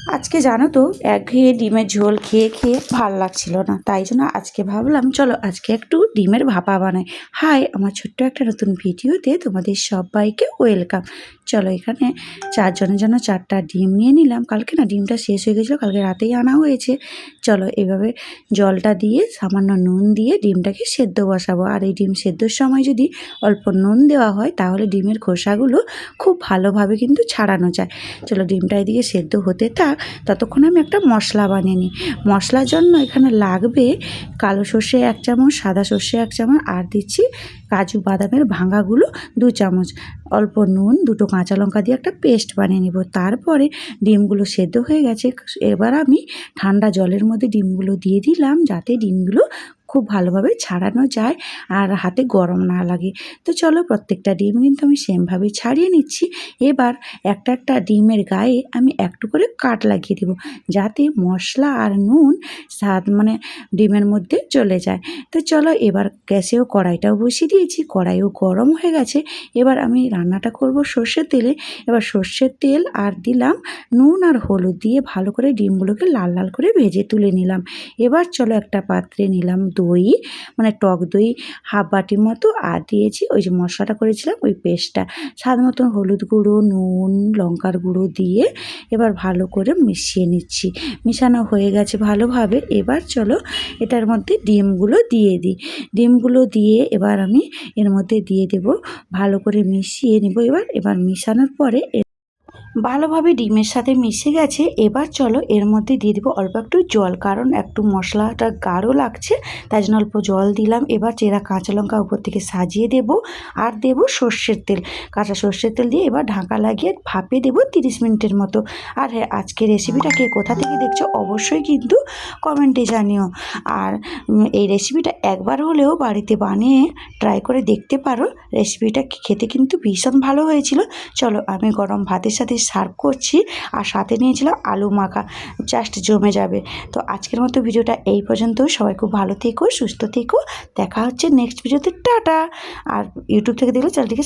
আজকে জানো তো একঘেয়ে ডিমের ঝোল খেয়ে খেয়ে ভালো লাগছিল না, তাই জন্য আজকে ভাবলাম চলো আজকে একটু ডিমের ভাপা বানাই। হাই, আমার ছোট্ট একটা নতুন ভিডিওতে তোমাদের সবাইকে ওয়েলকাম। চলো, এখানে চারজনের জন্য 4টা ডিম নিয়ে নিলাম। কালকে না ডিমটা শেষ হয়ে গেছিলো, কালকে রাতেই আনা হয়েছে। চলো এভাবে জলটা দিয়ে সামান্য নুন দিয়ে ডিমটাকে সেদ্ধ বসাবো। আর এই ডিম সেদ্ধর সময় যদি অল্প নুন দেওয়া হয় তাহলে ডিমের খোসাগুলো খুব ভালোভাবে কিন্তু ছাড়ানো যায়। চলো ডিমটা এদিকে সেদ্ধ হতে থাক, ততক্ষণ আমি একটা মশলা বানিয়ে নিই। মশলার জন্য এখানে লাগবে কালো সর্ষে 1 চামচ, সাদা সর্ষে 1 চামচ, আর দিচ্ছি কাজু বাদামের ভাঙাগুলো 2 চামচ, অল্প নুন, 2টো কাঁচা লঙ্কা দিয়ে একটা পেস্ট বানিয়ে নেব। তারপরে ডিমগুলো সেদ্ধ হয়ে গেছে, এবার আমি ঠান্ডা জলের মধ্যে ডিমগুলো দিয়ে দিলাম যাতে ডিমগুলো খুব ভালোভাবে ছাড়ানো যায় আর হাতে গরম না লাগে। তো চলো প্রত্যেকটা ডিম কিন্তু আমি সেমভাবে ছাড়িয়ে নিচ্ছি। এবার একটা একটা ডিমের গায়ে আমি একটু করে কাট লাগিয়ে দেবো যাতে মশলা আর নুন স্বাদ ডিমের মধ্যে চলে যায়। তো চলো এবার গ্যাসেও কড়াইটাও বসিয়ে দিয়েছি, কড়াইও গরম হয়ে গেছে। এবার আমি রান্নাটা করব সর্ষের তেলে। এবার সর্ষের তেল আর দিলাম নুন আর হলুদ দিয়ে ভালো করে ডিমগুলোকে লাল লাল করে ভেজে তুলে নিলাম। এবার চলো একটা পাত্রে নিলাম দই, টক দই হাফ বাটির মতো, আর দিয়েছি ওই যে মশলাটা করেছিলাম ওই পেস্টটা, স্বাদ মতন হলুদ গুঁড়ো, নুন, লঙ্কার গুঁড়ো দিয়ে এবার ভালো করে মিশিয়ে নিচ্ছি। মিশানো হয়ে গেছে ভালোভাবে। এবার চলো এটার মধ্যে ডিমগুলো দিয়ে দিই। ডিমগুলো দিয়ে এবার আমি এর মধ্যে দিয়ে দেব, ভালো করে মিশিয়ে নেব। এবার মিশানোর পরে ভালোভাবে ডিমের সাথে মিশে গেছে। এবার চলো এর মধ্যে দিয়ে দেবো অল্প একটু জল, কারণ একটু মশলাটা গাঢ় লাগছে, তাই জন্য অল্প জল দিলাম। এবার চেরা কাঁচা লঙ্কা উপর থেকে সাজিয়ে দেব, আর দেব সর্ষের তেল, কাঁচা সর্ষের তেল দিয়ে এবার ঢাকা লাগিয়ে ভাপে দেবো 30 মিনিটের মতো। আর হ্যাঁ, আজকের রেসিপিটা কে কোথা থেকে দেখছো অবশ্যই কিন্তু কমেন্টে জানিও। আর এই রেসিপিটা একবার হলেও বাড়িতে বানিয়ে ট্রাই করে দেখতে পারো। রেসিপিটা খেতে কিন্তু ভীষণ ভালো হয়েছিল। চলো আমি গরম ভাতের সাথে সার্ভ করছি, আর সাথে নিয়েছিলাম আলু মাখা, জাস্ট জমে যাবে। তো আজকের মতো ভিডিওটা এই পর্যন্ত। সবাই খুব ভালো থেকো, সুস্থ থেকো। দেখা হচ্ছে নেক্সট ভিডিওতে। টাটা। আর ইউটিউব থেকে দেখলে চ্যানেলটিকে